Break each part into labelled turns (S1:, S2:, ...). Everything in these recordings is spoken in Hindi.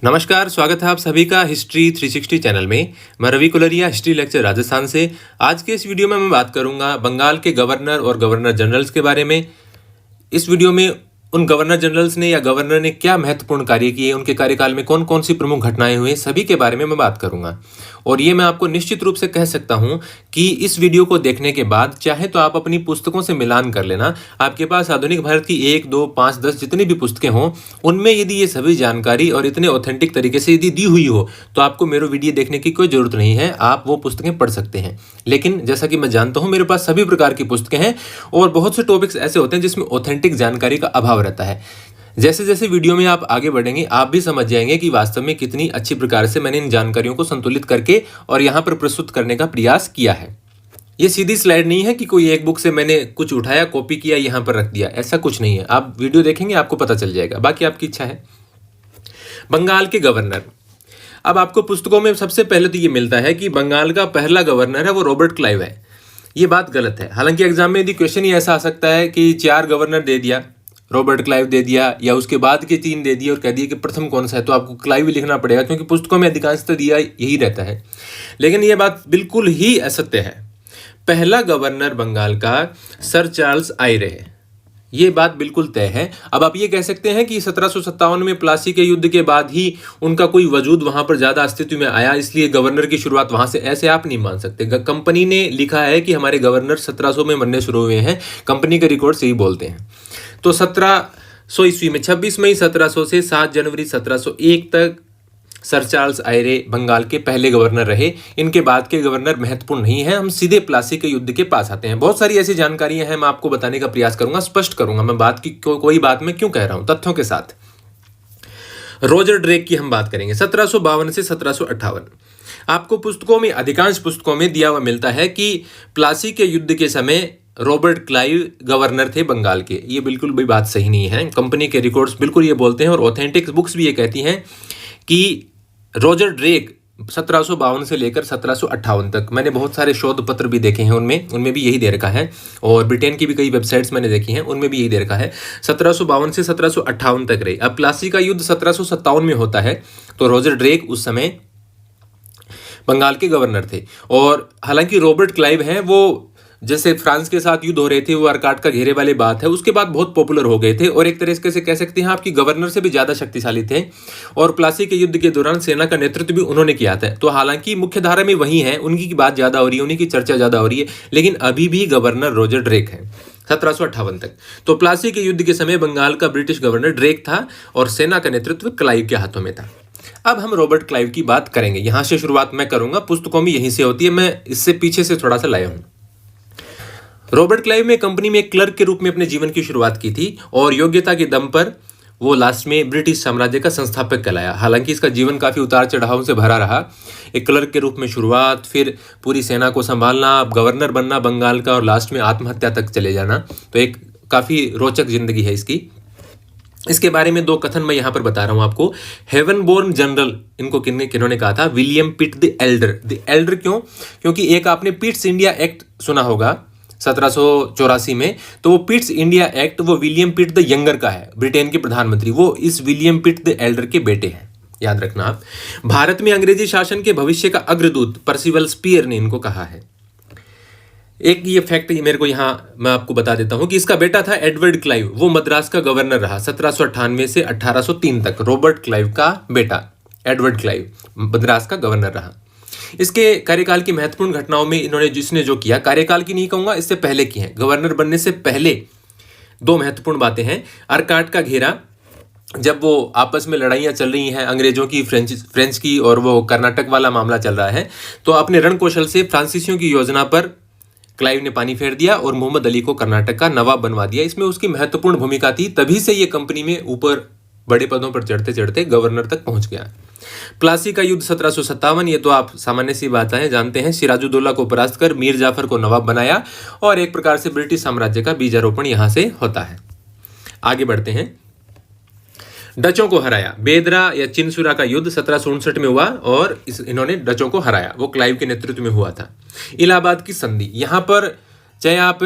S1: नमस्कार, स्वागत है आप सभी का हिस्ट्री 360 चैनल में। मैं रवि कुलरिया, हिस्ट्री लेक्चर राजस्थान से। आज के इस वीडियो में मैं बात करूंगा बंगाल के गवर्नर और गवर्नर जनरल्स के बारे में। इस वीडियो में उन गवर्नर जनरल्स ने या गवर्नर ने क्या महत्वपूर्ण कार्य किए, उनके कार्यकाल में कौन कौन सी प्रमुख घटनाएं हुई, सभी के बारे में मैं बात करूंगा। और ये मैं आपको निश्चित रूप से कह सकता हूं कि इस वीडियो को देखने के बाद चाहे तो आप अपनी पुस्तकों से मिलान कर लेना। आपके पास आधुनिक भारत की 1, 2, 5, 10 जितनी भी पुस्तकें हों, उनमें यदि ये सभी जानकारी और इतने ऑथेंटिक तरीके से यदि दी हुई हो तो आपको मेरा वीडियो देखने की कोई जरूरत नहीं है, आप वो पुस्तकें पढ़ सकते हैं। लेकिन जैसा कि मैं जानता हूं, मेरे पास सभी प्रकार की पुस्तकें हैं और बहुत से टॉपिक्स ऐसे होते हैं जिसमें ऑथेंटिक जानकारी का अभाव रहता है। जैसे जैसे वीडियो में आप आगे बढ़ेंगे, आप भी समझ जाएंगे कि वास्तव में कितनी अच्छी प्रकार से मैंने इन जानकारियों को संतुलित करके और यहाँ पर प्रस्तुत करने का प्रयास किया है। ये सीधी स्लाइड नहीं है कि कोई एक बुक से मैंने कुछ उठाया, कॉपी किया, यहाँ पर रख दिया, ऐसा कुछ नहीं है। आप वीडियो देखेंगे आपको पता चल जाएगा, बाकी आपकी इच्छा है। बंगाल के गवर्नर। अब आपको पुस्तकों में सबसे पहले तो ये मिलता है कि बंगाल का पहला गवर्नर है वो रॉबर्ट क्लाइव है। ये बात गलत है। हालांकि एग्जाम में यदि क्वेश्चन ही ऐसा आ सकता है कि 4 गवर्नर दे दिया, रॉबर्ट क्लाइव दे दिया या उसके बाद के 3 दे दिए और कह दिए कि प्रथम कौन सा है, तो आपको क्लाइव ही लिखना पड़ेगा क्योंकि पुस्तकों में अधिकांशतः दिया यही रहता है। लेकिन यह बात बिल्कुल ही असत्य है। पहला गवर्नर बंगाल का सर चार्ल्स आयरे है, ये बात बिल्कुल तय है। अब आप ये कह सकते हैं कि 1757 में प्लासी के युद्ध के बाद ही उनका कोई वजूद वहां पर ज्यादा अस्तित्व में आया, इसलिए गवर्नर की शुरुआत वहां से, ऐसे आप नहीं मान सकते। कंपनी ने लिखा है कि हमारे गवर्नर 1700 में बनने शुरू हुए हैं, कंपनी के रिकॉर्ड से ही बोलते हैं। तो 1700 ईस्वी में 26 मई 1700 से 7 जनवरी 1701 तक सर चार्ल्स आयरे बंगाल के पहले गवर्नर रहे। इनके बाद के गवर्नर महत्वपूर्ण नहीं है। हम सीधे प्लासी के युद्ध के पास आते हैं। बहुत सारी ऐसी जानकारियां हैं, मैं आपको बताने का प्रयास करूंगा, स्पष्ट करूंगा मैं बात की कोई बात मैं क्यों कह रहा हूं, तथ्यों के साथ। रॉजर ड्रेक की हम बात करेंगे, 1752 से 1758। आपको पुस्तकों में, अधिकांश पुस्तकों में दिया हुआ मिलता है कि प्लासी के युद्ध के समय रॉबर्ट क्लाइव गवर्नर थे बंगाल के। ये बिल्कुल भी बात सही नहीं है। कंपनी के रिकॉर्ड्स बिल्कुल ये बोलते हैं और ऑथेंटिक बुक्स भी ये कहती हैं कि रॉजर ड्रेक 1752 से लेकर 1758 तक, मैंने बहुत सारे शोध पत्र भी देखे हैं, उनमें भी यही दे रखा है। और ब्रिटेन की भी कई वेबसाइट्स मैंने देखी हैं, उनमें भी यही दे रखा है। 1752 से 1758 तक रहे। अब प्लासी का युद्ध 1757 में होता है, तो रॉजर ड्रेक उस समय बंगाल के गवर्नर थे। और हालांकि रॉबर्ट क्लाइव हैं, वो जैसे फ्रांस के साथ युद्ध हो रहे थे, वो अर्काट का घेरे वाले बात है, उसके बाद बहुत पॉपुलर हो गए थे और एक तरीके से कह सकते हैं आपकी गवर्नर से भी ज्यादा शक्तिशाली थे। और प्लासी के युद्ध के दौरान सेना का नेतृत्व भी उन्होंने किया था। तो हालांकि मुख्य धारा में वही है, उनकी की बात ज्यादा हो रही है, उन्हीं की चर्चा ज्यादा हो रही है, लेकिन अभी भी गवर्नर रॉजर ड्रेक है 1758 तक। तो प्लासी के युद्ध के समय बंगाल का ब्रिटिश गवर्नर ड्रेक था और सेना का नेतृत्व क्लाइव के हाथों में था। अब हम रॉबर्ट क्लाइव की बात करेंगे, यहां से शुरुआत मैं करूंगा, पुस्तकों में यहीं से होती है, मैं इससे पीछे से थोड़ा सा लाया हूं। रॉबर्ट क्लाइव में कंपनी में एक क्लर्क के रूप में अपने जीवन की शुरुआत की थी और योग्यता के दम पर वो लास्ट में ब्रिटिश साम्राज्य का संस्थापक कहलाया। हालांकि इसका जीवन काफी उतार चढ़ाव से भरा रहा। एक क्लर्क के रूप में शुरुआत, फिर पूरी सेना को संभालना, गवर्नर बनना बंगाल का और लास्ट में आत्महत्या तक चले जाना। तो एक काफी रोचक जिंदगी है इसकी। इसके बारे में 2 कथन मैं यहां पर बता रहा हूं आपको। हेवन बोर्न जनरल, इनको किन्होंने कहा था? William Pitt the Elder. The Elder क्यों? क्योंकि एक आपने पिट्स इंडिया एक्ट सुना होगा 1784 में, तो वो पिट्स इंडिया एक्ट वो विलियम पिट द यंगर का है, ब्रिटेन के प्रधानमंत्री, वो इस विलियम पिट द एल्डर के बेटे हैं, याद रखना आप। भारत में अंग्रेजी शासन के भविष्य का अग्रदूत पर्सिवल स्पीयर ने इनको कहा है। एक ये फैक्ट मेरे को यहां मैं आपको बता देता हूं कि इसका बेटा था एडवर्ड क्लाइव, वो मद्रास का गवर्नर रहा 1798 से 1803 तक। रॉबर्ट क्लाइव का बेटा एडवर्ड क्लाइव मद्रास का गवर्नर रहा। इसके कार्यकाल की महत्वपूर्ण घटनाओं में इन्होंने जिसने जो किया, कार्यकाल की नहीं कहूंगा, इससे पहले की है, गवर्नर बनने से पहले 2 महत्वपूर्ण बातें हैं। अर्काट का घेरा, जब वो आपस में लड़ाइयां चल रही हैं अंग्रेजों की, फ्रेंच की, और वो कर्नाटक वाला मामला चल रहा है, तो अपने रणकौशल से फ्रांसीसियों की योजना पर क्लाइव ने पानी फेर दिया और मोहम्मद अली को कर्नाटक का नवाब बनवा दिया। इसमें उसकी महत्वपूर्ण भूमिका थी, तभी से ये कंपनी में ऊपर बड़े पदों पर चढ़ते चढ़ते गवर्नर तक पहुंच गया। प्लासी का युद्ध 1757, ये तो आप सामान्य सी बात है, जानते हैं। सिराजुद्दौला को परास्त कर मीर जाफर को नवाब बनाया और एक प्रकार से ब्रिटिश साम्राज्य का बीजारोपण यहां से होता है। आगे बढ़ते हैं। डचों को हराया। बेदरा या चिनसुरा का युद्ध 1759 में हुआ और इन्होंने डचों को हराया, वो क्लाइव के नेतृत्व में हुआ था। इलाहाबाद की संधि, यहां पर चाहे आप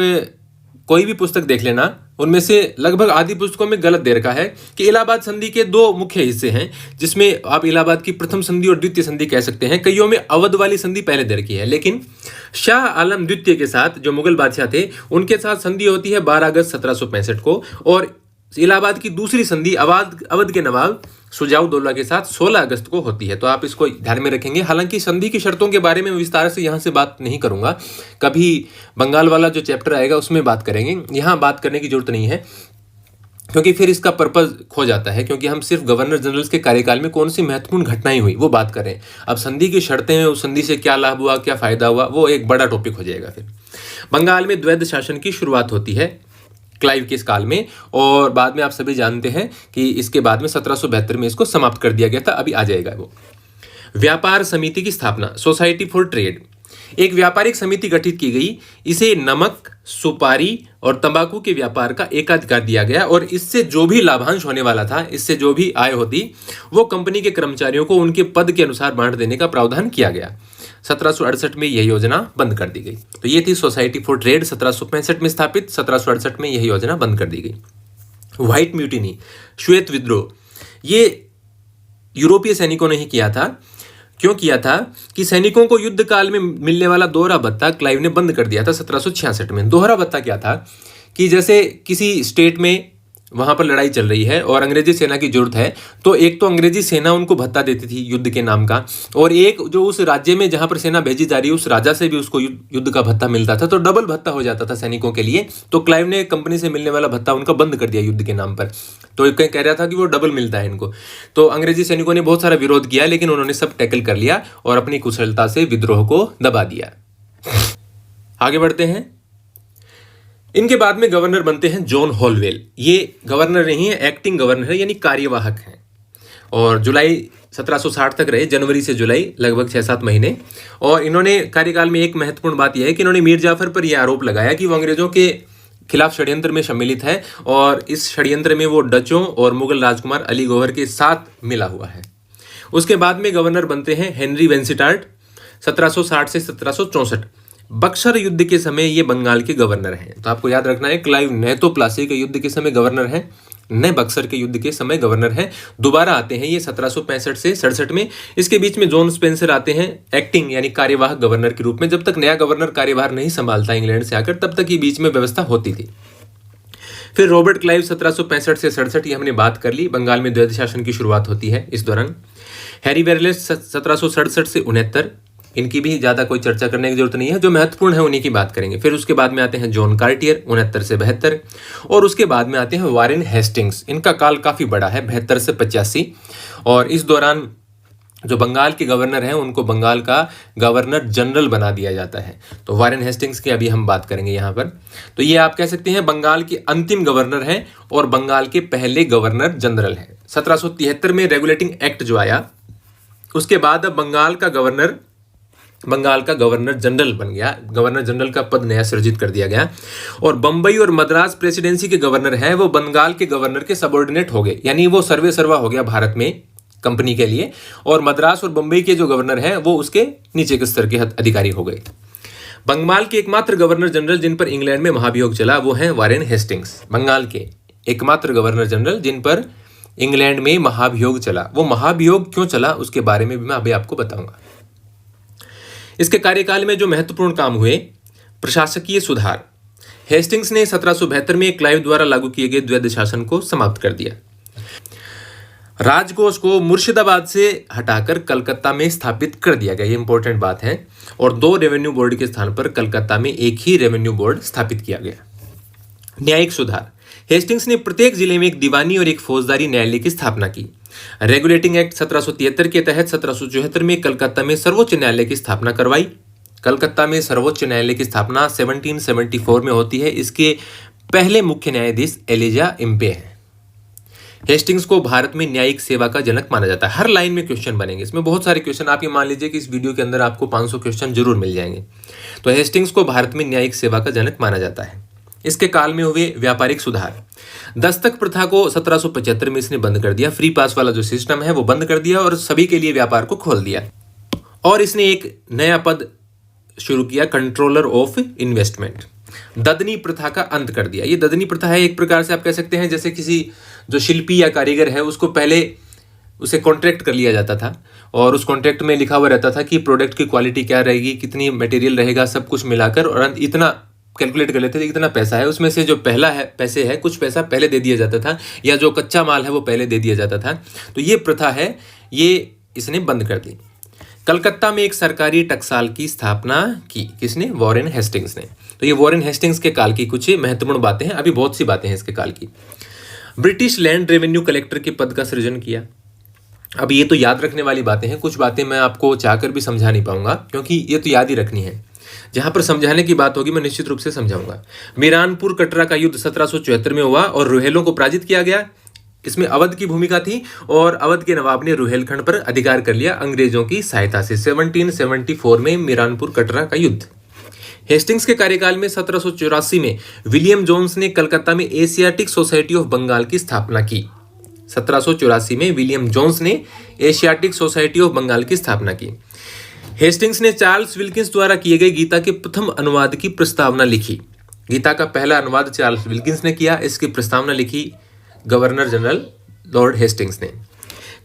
S1: कोई भी पुस्तक देख लेना, उनमें से लगभग आधी पुस्तकों में गलत दे रखा है कि इलाहाबाद संधि के दो मुख्य हिस्से हैं, जिसमें आप इलाहाबाद की प्रथम संधि और द्वितीय संधि कह सकते हैं। कईयों में अवध वाली संधि पहले दे रखी है, लेकिन शाह आलम द्वितीय के साथ, जो मुगल बादशाह थे, उनके साथ संधि होती है 12 अगस्त 1765 को, और इलाहाबाद की दूसरी संधि अवध के नवाब सुजाउद्दौला के साथ 16 अगस्त को होती है। तो आप इसको ध्यान में रखेंगे। हालांकि संधि की शर्तों के बारे में विस्तार से यहाँ से बात नहीं करूंगा, कभी बंगाल वाला जो चैप्टर आएगा उसमें बात करेंगे। यहाँ बात करने की जरूरत नहीं है, क्योंकि फिर इसका पर्पज खो जाता है, क्योंकि हम सिर्फ गवर्नर जनरल्स के कार्यकाल में कौन सी महत्वपूर्ण घटनाएं हुई वो बात करें। अब संधि की शर्तें, उस संधि से क्या लाभ हुआ, क्या फायदा हुआ, वो एक बड़ा टॉपिक हो जाएगा। फिर बंगाल में द्वैध शासन की शुरुआत होती है क्लाइव के इस काल में, और बाद में आप सभी जानते हैं कि इसके बाद में 1772 में इसको समाप्त कर दिया गया था। अभी आ जाएगा वो। व्यापार समिति की स्थापना, सोसाइटी फॉर ट्रेड, एक व्यापारिक समिति गठित की गई। इसे नमक, सुपारी और तंबाकू के व्यापार का एकाधिकार दिया गया, और इससे जो भी लाभांश होने वाला था, इससे जो भी आय होती, वो कंपनी के कर्मचारियों को उनके पद के अनुसार बांट देने का प्रावधान किया गया। 1768 में यह योजना बंद कर दी गई। तो ये थी सोसाइटी फॉर ट्रेड, 1765 में स्थापित, 1768 में यह योजना बंद कर दी गई। व्हाइट म्यूटिनी, श्वेत विद्रोह, ये यूरोपीय सैनिकों ने ही किया था। क्यों किया था कि सैनिकों को युद्ध काल में मिलने वाला दोहरा भत्ता क्लाइव ने बंद कर दिया था 1766 में। दोहरा भत्ता क्या था कि जैसे किसी स्टेट में वहां पर लड़ाई चल रही है और अंग्रेजी सेना की जरूरत है, तो एक तो अंग्रेजी सेना उनको भत्ता देती थी युद्ध के नाम का, और एक जो उस राज्य में जहां पर सेना भेजी जा रही है उस राजा से भी उसको युद्ध का भत्ता मिलता था। तो डबल भत्ता हो जाता था सैनिकों के लिए। तो क्लाइव ने कंपनी से मिलने वाला भत्ता उनका बंद कर दिया युद्ध के नाम पर। तो कहीं कह रहा था कि वो डबल मिलता है इनको। तो अंग्रेजी सैनिकों ने बहुत सारा विरोध किया, लेकिन उन्होंने सब टैकल कर लिया और अपनी कुशलता से विद्रोह को दबा दिया। आगे बढ़ते हैं। इनके बाद में गवर्नर बनते हैं जॉन हॉलवेल। ये गवर्नर नहीं है, एक्टिंग गवर्नर है, यानी कार्यवाहक हैं, और जुलाई 1760 तक रहे, जनवरी से जुलाई, लगभग 6-7 महीने। और इन्होंने कार्यकाल में एक महत्वपूर्ण बात यह है कि इन्होंने मीर जाफर पर यह आरोप लगाया कि वो अंग्रेजों के खिलाफ षड्यंत्र में सम्मिलित है, और इस षड्यंत्र में वो डचों और मुगल राजकुमार अली गौहर के साथ मिला हुआ है। उसके बाद में गवर्नर बनते हैं हेनरी वेंसिटार्ट, 1760 से 1764। बक्सर युद्ध के समय ये बंगाल के गवर्नर हैं। तो आपको याद रखना है, क्लाइव न तो प्लासी के युद्ध के समय गवर्नर हैं, न बक्सर के युद्ध के समय गवर्नर हैं। दोबारा आते हैं ये 1765 से 67 में। इसके बीच में जॉन स्पेंसर आते हैं एक्टिंग यानी कार्यवाहक गवर्नर के रूप में। जब तक नया गवर्नर कार्यभार नहीं संभालता इंग्लैंड से आकर, तब तक ये बीच में व्यवस्था होती थी। फिर रॉबर्ट क्लाइव 1765 से 67, ये हमने बात कर ली। बंगाल में द्वैध शासन की शुरुआत होती है इस दौरान। हैरी वेरलेस 1767 से 69, इनकी भी ज्यादा कोई चर्चा करने की जरूरत नहीं है, जो महत्वपूर्ण है उन्हीं की बात करेंगे। फिर उसके बाद में आते हैं जॉन कार्टियर 69 से 72, और उसके बाद में आते हैं वारेन हेस्टिंग्स। इनका काल काफी बड़ा है, 72 से 85, और इस दौरान जो बंगाल के गवर्नर हैं उनको बंगाल का गवर्नर जनरल बना दिया जाता है। तो वारेन हेस्टिंग्स की अभी हम बात करेंगे यहाँ पर। तो ये आप कह सकते हैं बंगाल के अंतिम गवर्नर हैं और बंगाल के पहले गवर्नर जनरल हैं। 1773 में रेगुलेटिंग एक्ट जो आया, उसके बाद अब बंगाल का गवर्नर जनरल बन गया। गवर्नर जनरल का पद नया सृजित कर दिया गया, और बंबई और मद्रास प्रेसिडेंसी के गवर्नर हैं वो बंगाल के गवर्नर के सबऑर्डिनेट हो गए, यानी वो सर्वे सर्वा हो गया भारत में कंपनी के लिए, और मद्रास और बंबई के जो गवर्नर हैं वो उसके नीचे के स्तर के अधिकारी हो गए। बंगाल के एकमात्र गवर्नर जनरल जिन पर इंग्लैंड में महाभियोग चला वो हैं वारेन हेस्टिंग्स। बंगाल के एकमात्र गवर्नर जनरल जिन पर इंग्लैंड में महाभियोग चला। वो महाभियोग क्यों चला उसके बारे में भी मैं अभी आपको बताऊंगा। इसके कार्यकाल में जो महत्वपूर्ण काम हुए, प्रशासकीय सुधार। हेस्टिंग्स ने 1772 में क्लाइव द्वारा लागू किए गए द्वैध शासन को समाप्त कर दिया। राजकोष को मुर्शिदाबाद से हटाकर कलकत्ता में स्थापित कर दिया गया, ये इंपॉर्टेंट बात है, और 2 रेवेन्यू बोर्ड के स्थान पर कलकत्ता में एक ही रेवेन्यू बोर्ड स्थापित किया गया। न्यायिक सुधार। हेस्टिंग्स ने प्रत्येक जिले में एक दीवानी और एक फौजदारी न्यायालय की स्थापना की। रेगुलेटिंग एक्ट 1773 के तहत 1774 में कलकत्ता में सर्वोच्च न्यायालय की स्थापना करवाई। कलकत्ता में सर्वोच्च न्यायालय की स्थापना 1774 में होती है। इसके पहले मुख्य न्यायाधीश एलिजा इम्पे हैं। हेस्टिंग्स को भारत में न्यायिक सेवा का जनक माना जाता है। हर लाइन में क्वेश्चन बनेंगे, इसमें बहुत सारे क्वेश्चन। आप ये मान लीजिए कि इस वीडियो के अंदर आपको 500 क्वेश्चन जरूर मिल जाएंगे। तो हेस्टिंग्स को भारत में न्यायिक सेवा का जनक माना जाता है। इसके काल में हुए व्यापारिक सुधार। दस्तक प्रथा को 1775 में इसने बंद कर दिया। फ्री पास वाला जो सिस्टम है वो बंद कर दिया और सभी के लिए व्यापार को खोल दिया। और इसने एक नया पद शुरू किया, कंट्रोलर ऑफ इन्वेस्टमेंट। ददनी प्रथा का अंत कर दिया। ये ददनी प्रथा है, एक प्रकार से आप कह सकते हैं जैसे किसी जो शिल्पी या कारीगर है उसको पहले उसे कॉन्ट्रैक्ट कर लिया जाता था और उस कॉन्ट्रैक्ट में लिखा हुआ रहता था कि प्रोडक्ट की क्वालिटी क्या रहेगी, कितनी मटेरियल रहेगा, सब कुछ मिलाकर और इतना कैलकुलेट कर लेते थे, इतना पैसा है, उसमें से जो पहला है पैसे है कुछ पैसा पहले दे दिया जाता था या जो कच्चा माल है वो पहले दे दिया जाता था। तो ये प्रथा है, ये इसने बंद कर दी। कलकत्ता में एक सरकारी टकसाल की स्थापना की, किसने? वॉरेन हेस्टिंग्स ने। तो ये वॉरेन हेस्टिंग्स के काल की कुछ महत्वपूर्ण बातें हैं, अभी बहुत सी बातें हैं इसके काल की। ब्रिटिश लैंड रेवेन्यू कलेक्टर के पद का सृजन किया। अब ये तो याद रखने वाली बातें हैं, कुछ बातें मैं आपको चाहकर भी समझा नहीं पाऊंगा क्योंकि ये तो याद ही रखनी है। जहां पर समझाने की बात होगी मैं निश्चित रूप से समझाऊंगा। मीरानपुर कटरा का युद्ध 1774 में हुआ और रुहेलों को पराजित किया गया। इसमें अवध की भूमिका थी और अवध के नवाब ने रुहेलखंड पर अधिकार कर लिया अंग्रेजों की सहायता से। 1774 में मीरानपुर कटरा का युद्ध। हेस्टिंग्स के कार्यकाल में 1784 में विलियम जोन्स ने कलकत्ता में एशियाटिक सोसाइटी ऑफ बंगाल की स्थापना की। 1784 में विलियम जोन्स ने एशियाटिक सोसाइटी ऑफ बंगाल की स्थापना की। हेस्टिंग्स ने चार्ल्स विल्किंस द्वारा किए गए गीता के प्रथम अनुवाद की प्रस्तावना लिखी। गीता का पहला अनुवाद चार्ल्स विल्किंस ने किया, इसकी प्रस्तावना लिखी गवर्नर जनरल लॉर्ड हेस्टिंग्स ने।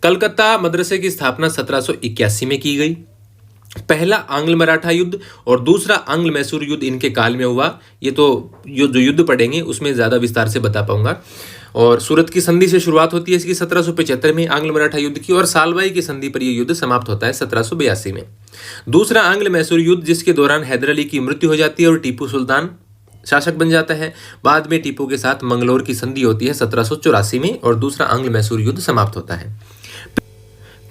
S1: कलकत्ता मदरसे की स्थापना 1781 में की गई। पहला आंग्ल मराठा युद्ध और दूसरा आंग्ल मैसूर युद्ध इनके काल में हुआ। ये तो जो युद्ध पढ़ेंगे उसमें ज़्यादा विस्तार से बता पाऊंगा। और सूरत की संधि से शुरुआत होती है इसकी 1775 में आंग्ल मराठा युद्ध की और सालबाई की संधि पर यह युद्ध समाप्त होता है 1782 में। दूसरा आंग्ल मैसूर युद्ध जिसके दौरान हैदर अली की मृत्यु हो जाती है और टीपू सुल्तान शासक बन जाता है। बाद में टीपू के साथ मंगलोर की संधि होती है 1784 में और दूसरा आंग्ल मैसूर युद्ध समाप्त होता है।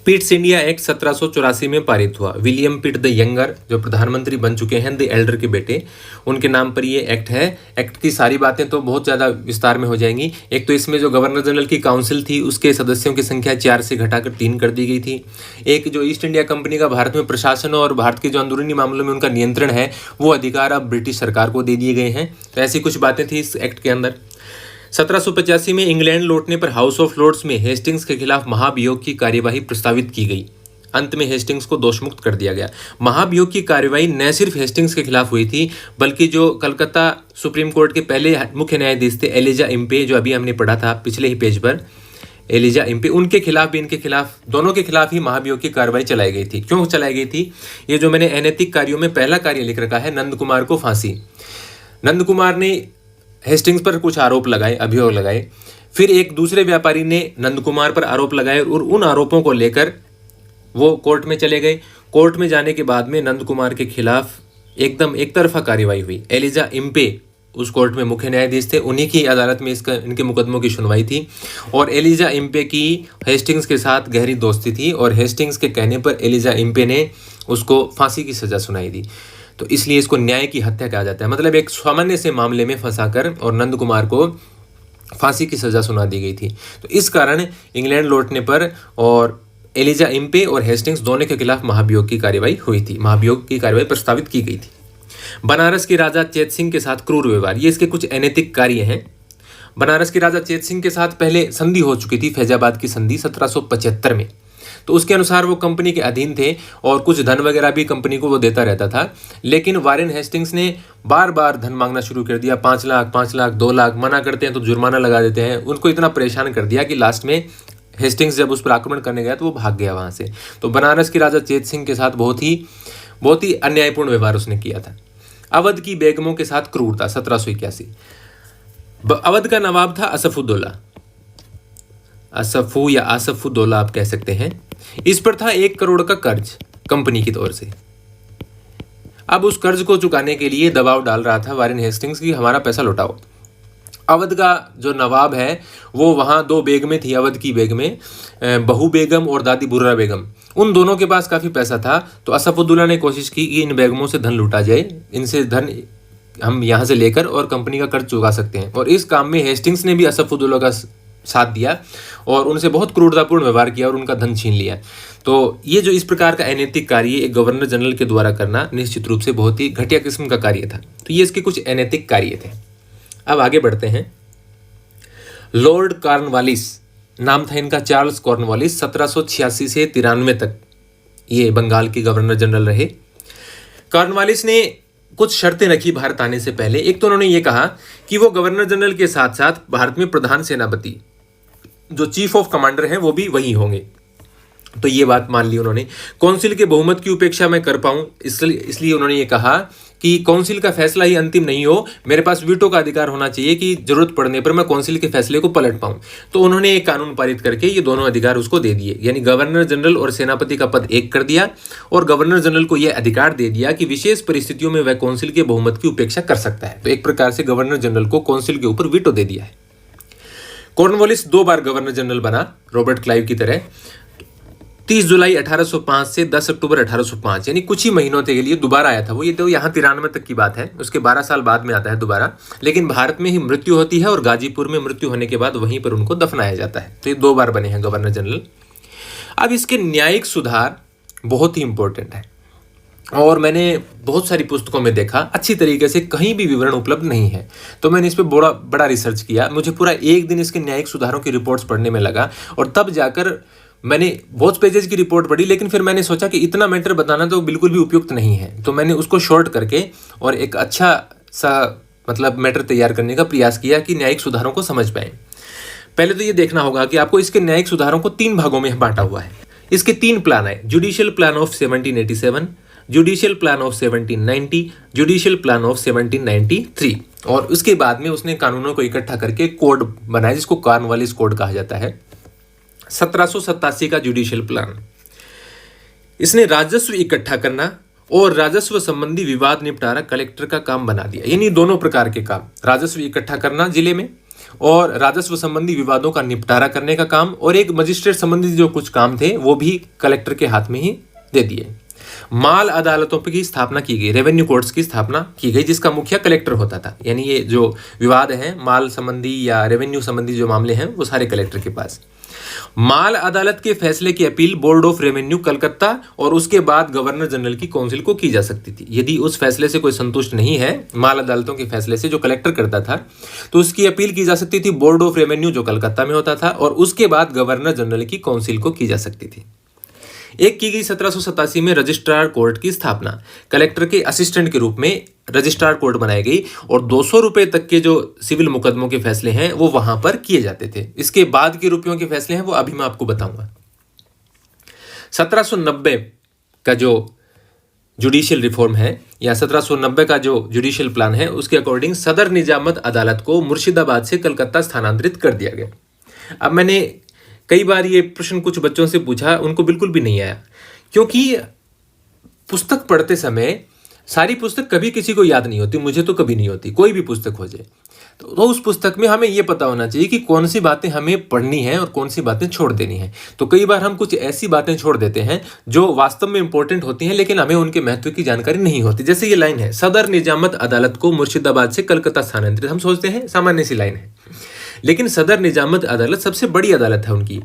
S1: पिट्स इंडिया एक्ट 1784 में पारित हुआ। विलियम पिट द यंगर जो प्रधानमंत्री बन चुके हैं, द एल्डर के बेटे, उनके नाम पर ये एक्ट है। एक्ट की सारी बातें तो बहुत ज़्यादा विस्तार में हो जाएंगी। एक तो इसमें जो गवर्नर जनरल की काउंसिल थी उसके सदस्यों की संख्या 4 से घटाकर 3 कर दी गई थी। एक जो ईस्ट इंडिया कंपनी का भारत में प्रशासन और भारत के जो अंदरूनी मामलों में उनका नियंत्रण है वो अधिकार अब ब्रिटिश सरकार को दे दिए गए हैं। तो ऐसी कुछ बातें थी इस एक्ट के अंदर। 1785 में इंग्लैंड लौटने पर हाउस ऑफ लॉर्ड्स में हेस्टिंग्स के खिलाफ महाभियोग की कार्यवाही प्रस्तावित की गई। अंत में हेस्टिंग्स को दोषमुक्त कर दिया गया। महाभियोग की कार्यवाही न सिर्फ हेस्टिंग्स के खिलाफ हुई थी बल्कि जो कलकत्ता सुप्रीम कोर्ट के पहले मुख्य न्यायाधीश थे एलिजा इम्पे, जो अभी हमने पढ़ा था पिछले ही पेज पर, एलिजा इम्पे, उनके खिलाफ भी, इनके खिलाफ, दोनों के खिलाफ ही महाभियोग की कार्रवाई चलाई गई थी। क्यों चलाई गई थी? ये जो मैंने अनैतिक कार्यों में पहला कार्य लिख रखा है, नंद कुमार को फांसी। नंद कुमार ने हेस्टिंग्स पर कुछ आरोप लगाए, अभियोग लगाए। फिर एक दूसरे व्यापारी ने नंद कुमार पर आरोप लगाए और उन आरोपों को लेकर वो कोर्ट में चले गए। कोर्ट में जाने के बाद में नंद कुमार के खिलाफ एकदम एक तरफा कार्रवाई हुई। एलिजा इम्पे उस कोर्ट में मुख्य न्यायाधीश थे, उन्हीं की अदालत में इनके मुकदमों की सुनवाई थी और एलिजा इम्पे की हेस्टिंग्स के साथ गहरी दोस्ती थी और हेस्टिंग्स के कहने पर एलिजा इम्पे ने उसको फांसी की सजा सुनाई दी। तो इसलिए इसको न्याय की हत्या कहा जाता है। मतलब एक सामान्य से मामले में फंसाकर और नंद कुमार को फांसी की सजा सुना दी गई थी। तो इस कारण इंग्लैंड लौटने पर और एलिजा इम्पे और हेस्टिंग्स दोनों के खिलाफ महाभियोग की कार्यवाही हुई थी, महाभियोग की कार्यवाही प्रस्तावित की गई थी। बनारस के राजा चेत सिंह के साथ क्रूर व्यवहार, ये इसके कुछ अनैतिक कार्य हैं। बनारस के राजा चेत सिंह के साथ पहले संधि हो चुकी थी, फैजाबाद की संधि 1775 में। तो उसके अनुसार वो कंपनी के अधीन थे और कुछ धन वगैरह भी कंपनी को वो देता रहता था। लेकिन वारेन हेस्टिंग्स ने बार बार धन मांगना शुरू कर दिया, 5 लाख, 5 लाख, 2 लाख, मना करते हैं तो जुर्माना लगा देते हैं। उनको इतना परेशान कर दिया कि लास्ट में हेस्टिंग्स जब उस पर आक्रमण करने गया तो वो भाग गया वहाँ से। तो बनारस के राजा चेत सिंह के साथ बहुत ही अन्यायपूर्ण व्यवहार उसने किया था। अवध की बेगमों के साथ क्रूरता 1781। अवध का नवाब था असफुद्दौला, असफू या आसफुद्दौला आप कह सकते हैं। इस पर था 1 करोड़ का कर्ज कंपनी की तौर से। अब उस कर्ज को चुकाने के लिए दबाव डाल रहा था वारेन हेस्टिंग्स की हमारा पैसा लौटाओ। अवध का जो नवाब है वो वहाँ 2 बेगमें थी अवध की बेगमें, बहू बेगम और दादी बुर्रा बेगम। उन दोनों के पास काफ़ी पैसा था। तो असफुद्दौला ने कोशिश की कि इन बेगमों से धन लूटा जाए, इनसे धन हम यहाँ से लेकर और कंपनी का कर्ज चुका सकते हैं। और इस काम में हेस्टिंग्स ने भी असफुद्दौला का साथ दिया और उनसे बहुत क्रूरतापूर्ण व्यवहार किया और उनका धन छीन लिया। तो ये जो इस प्रकार का अनैतिक कार्य एक गवर्नर जनरल के द्वारा करना निश्चित रूप से बहुत ही घटिया किस्म का कार्य था। तो ये इसके कुछ अनैतिक कार्य थे। अब आगे बढ़ते हैं। लॉर्ड कॉर्नवालिस नाम था इनका, चार्ल्स कॉर्नवालिस, 1786 से 93 तक ये बंगाल के गवर्नर जनरल रहे। कॉर्नवालिस ने कुछ शर्तें रखी भारत आने से पहले। एक तो उन्होंने ये कहा कि वो गवर्नर जनरल के साथ साथ भारत में प्रधान सेनापति जो चीफ ऑफ कमांडर हैं वो भी वही होंगे। तो ये बात मान ली उन्होंने। काउंसिल के बहुमत की उपेक्षा मैं कर पाऊं, इसलिए उन्होंने ये कहा कि काउंसिल का फैसला ही अंतिम नहीं हो, मेरे पास वीटो का अधिकार होना चाहिए कि जरूरत पड़ने पर मैं काउंसिल के फैसले को पलट पाऊं। तो उन्होंने एक कानून पारित करके ये दोनों अधिकार उसको दे दिए, यानी गवर्नर जनरल और सेनापति का पद एक कर दिया, और गवर्नर जनरल को यह अधिकार दे दिया कि विशेष परिस्थितियों में वह काउंसिल के बहुमत की उपेक्षा कर सकता है। तो एक प्रकार से गवर्नर जनरल को काउंसिल के ऊपर वीटो दे दिया है। कॉर्नवालिस 2 बार गवर्नर जनरल बना, रॉबर्ट क्लाइव की तरह। 30 जुलाई 1805 से 10 अक्टूबर 1805, यानी कुछ ही महीनों के लिए दोबारा आया था वो। ये तो यहाँ 93 तक की बात है, उसके 12 साल बाद में आता है दोबारा, लेकिन भारत में ही मृत्यु होती है और गाजीपुर में मृत्यु होने के बाद वहीं पर उनको दफनाया जाता है। तो ये 2 बार बने हैं गवर्नर जनरल। अब इसके न्यायिक सुधार बहुत ही इंपॉर्टेंट है, और मैंने बहुत सारी पुस्तकों में देखा अच्छी तरीके से कहीं भी विवरण उपलब्ध नहीं है। तो मैंने इस पर बड़ा रिसर्च किया। मुझे पूरा एक दिन इसके न्यायिक सुधारों की रिपोर्ट्स पढ़ने में लगा, और तब जाकर मैंने बहुत पेजेस की रिपोर्ट पढ़ी। लेकिन फिर मैंने सोचा कि इतना मैटर बताना तो बिल्कुल भी उपयुक्त नहीं है, तो मैंने उसको शॉर्ट करके और एक अच्छा सा मतलब मैटर तैयार करने का प्रयास किया कि न्यायिक सुधारों को समझ पाएं। पहले तो ये देखना होगा कि आपको इसके न्यायिक सुधारों को 3 भागों में बांटा हुआ है। इसके 3 प्लान है: judicial plan of 1787, judicial plan of 1790, judicial plan of 1793। और उसके बाद में उसने कानूनों को इकट्ठा करके कोड बनाया जिसको कॉर्नवालिस कोड कहा जाता है। 1787 का जुडिशियल प्लान, इसने राजस्व इकट्ठा करना और राजस्व संबंधी विवाद निपटारा कलेक्टर का काम बना दिया। यानी दोनों प्रकार के काम, राजस्व इकट्ठा करना जिले में और राजस्व संबंधी विवादों का निपटारा करने का काम, और एक मजिस्ट्रेट संबंधी जो कुछ काम थे वो भी कलेक्टर के हाथ में ही दे दिए। माल अदालतों की स्थापना की गई, रेवेन्यू कोर्ट्स की स्थापना की गई जिसका मुखिया कलेक्टर होता था। यानी ये जो विवाद है माल संबंधी या रेवेन्यू संबंधी जो मामले हैं वो सारे कलेक्टर के पास। माल अदालत के फैसले की appeal board of revenue Calcutta और उसके बाद गवर्नर जनरल की काउंसिल को की जा सकती थी। यदि उस फैसले से कोई संतुष्ट नहीं है, माल अदालतों के फैसले से जो कलेक्टर करता था, तो उसकी अपील की जा सकती थी बोर्ड ऑफ रेवेन्यू जो कलकत्ता में होता था, और उसके बाद गवर्नर जनरल की काउंसिल को की जा सकती थी। एक की गई 1787 में रजिस्ट्रार कोर्ट की स्थापना, कलेक्टर के असिस्टेंट के रूप में रजिस्ट्रार कोर्ट बनाई गई, और 200 रुपए तक के जो सिविल मुकदमों के फैसले हैं वो वहां पर किए जाते थे। इसके बाद के रुपयों के फैसले हैं वो अभी मैं आपको बताऊंगा। 1790 का जो जुडिशियल रिफॉर्म है या 1790 का जो जुडिशियल प्लान है, उसके अकॉर्डिंग सदर निजामत अदालत को मुर्शिदाबाद से कलकत्ता स्थानांतरित कर दिया गया। अब मैंने कई बार ये प्रश्न कुछ बच्चों से पूछा, उनको बिल्कुल भी नहीं आया, क्योंकि पुस्तक पढ़ते समय सारी पुस्तक कभी किसी को याद नहीं होती। मुझे तो कभी नहीं होती, कोई भी पुस्तक हो जाए तो उस पुस्तक में हमें ये पता होना चाहिए कि कौन सी बातें हमें पढ़नी है और कौन सी बातें छोड़ देनी है। तो कई बार हम कुछ ऐसी बातें छोड़ देते हैं जो वास्तव में इंपॉर्टेंट होती हैं, लेकिन हमें उनके महत्व की जानकारी नहीं होती। जैसे ये लाइन है, सदर निजामत अदालत को मुर्शिदाबाद से कलकत्ता स्थानांतरित। हम सोचते हैं सामान्य सी लाइन है, लेकिन सदर निजामत अदालत सबसे बड़ी अदालत है उनकी,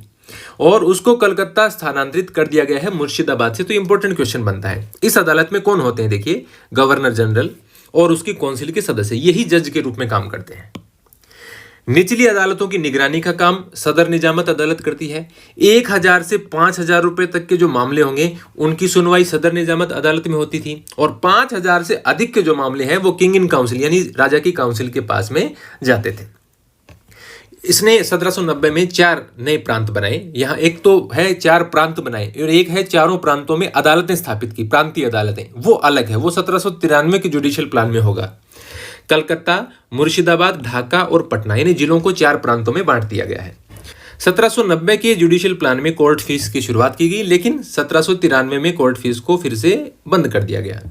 S1: और उसको कलकत्ता स्थानांतरित कर दिया गया है मुर्शिदाबाद से। तो इंपॉर्टेंट क्वेश्चन बनता है, इस अदालत में कौन होते हैं? देखिए, गवर्नर जनरल और उसकी काउंसिल के सदस्य, यही जज के रूप में काम करते हैं। निचली अदालतों की निगरानी का काम सदर निजामत अदालत करती है। 1000 से 5000 रुपए तक के जो मामले होंगे उनकी सुनवाई सदर निजामत अदालत में होती थी, और 5000 से अधिक के जो मामले हैं वो किंग इन काउंसिल यानी राजा की काउंसिल के पास में जाते थे। इसने 1790 में 4 नए प्रांत बनाए। यहाँ एक तो है 4 प्रांत बनाए, और एक है चारों प्रांतों में अदालतें स्थापित की, प्रांतीय अदालतें, वो अलग है, वो 1793 के जुडिशियल प्लान में होगा। कलकत्ता, मुर्शिदाबाद, ढाका और पटना, यानी जिलों को 4 प्रांतों में बांट दिया गया है। 1790 के जुडिशियल प्लान में कोर्ट फीस की शुरुआत की गई, लेकिन 1793 में कोर्ट फीस को फिर से बंद कर दिया गया।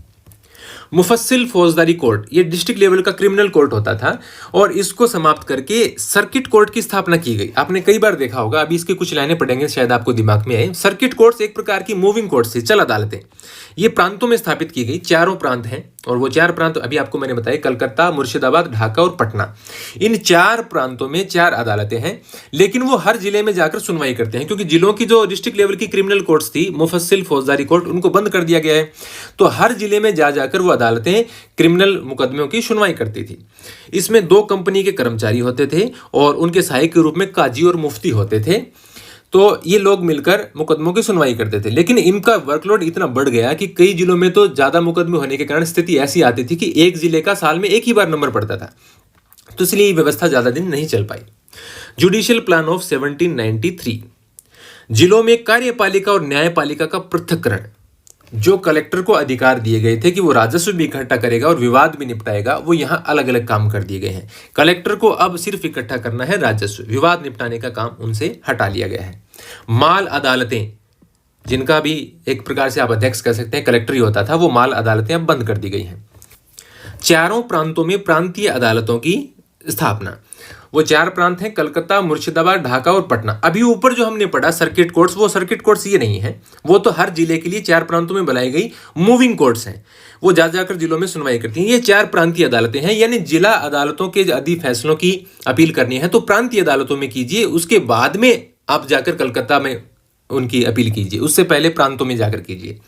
S1: मुफस्सिल फौजदारी कोर्ट, ये डिस्ट्रिक्ट लेवल का क्रिमिनल कोर्ट होता था, और इसको समाप्त करके सर्किट कोर्ट की स्थापना की गई। आपने कई बार देखा होगा, अभी इसकी कुछ लाइनें पढ़ेंगे शायद आपको दिमाग में आए। सर्किट कोर्ट्स एक प्रकार की मूविंग कोर्ट्स थी, चल अदालतें। ये प्रांतों में स्थापित की गई, 4 प्रांत हैं, और वो 4 प्रांत अभी आपको मैंने बताया, कलकत्ता, मुर्शिदाबाद, ढाका और पटना। इन 4 प्रांतों में 4 अदालतें हैं, लेकिन वो हर जिले में जाकर सुनवाई करते हैं, क्योंकि जिलों की जो डिस्ट्रिक्ट लेवल की क्रिमिनल कोर्ट्स थी, मुफस्सिल फौजदारी कोर्ट, उनको बंद कर दिया गया है। तो हर जिले में जाकर वो अदालतें क्रिमिनल मुकदमों की सुनवाई करती थी। इसमें 2 कंपनी के कर्मचारी होते थे, और उनके सहायक के रूप में काजी और मुफ्ती होते थे। तो ये लोग मिलकर मुकदमों की सुनवाई करते थे, लेकिन इनका वर्कलोड इतना बढ़ गया कि कई जिलों में तो ज़्यादा मुकदमे होने के कारण स्थिति ऐसी आती थी कि एक जिले का साल में एक ही बार नंबर पड़ता था। तो इसलिए ये व्यवस्था ज़्यादा दिन नहीं चल पाई। जुडिशियल प्लान ऑफ 1793, जिलों में कार्यपालिका और न्यायपालिका का पृथक्करण। जो कलेक्टर को अधिकार दिए गए थे कि वो राजस्व भी इकट्ठा करेगा और विवाद भी निपटाएगा, वो यहाँ अलग अलग काम कर दिए गए हैं। कलेक्टर को अब सिर्फ इकट्ठा करना है राजस्व, विवाद निपटाने का काम उनसे हटा लिया गया है। माल अदालतें, जिनका भी एक प्रकार से आप अध्यक्ष कह सकते हैं, कलेक्टर ही होता था, वो माल अदालतें अब बंद कर दी गई हैं। चारों प्रांतों में प्रांतीय अदालतों की स्थापना। वो 4 प्रांत हैं, कलकत्ता, मुर्शिदाबाद, ढाका और पटना। अभी ऊपर जो हमने पढ़ा सर्किट कोर्ट्स, वो सर्किट कोर्ट्स ये नहीं है, वो तो हर जिले के लिए 4 प्रांतों में बनाई गई मूविंग कोर्ट्स हैं। वो जा जाकर जिलों में सुनवाई करती हैं। ये 4 प्रांतीय अदालतें हैं, यानी जिला अदालतों के यदि फैसलों की अपील करनी है तो प्रांतीय अदालतों में कीजिए, उसके बाद में आप जाकर कलकत्ता में उनकी अपील कीजिए, उससे पहले प्रांतों में जाकर कीजिए।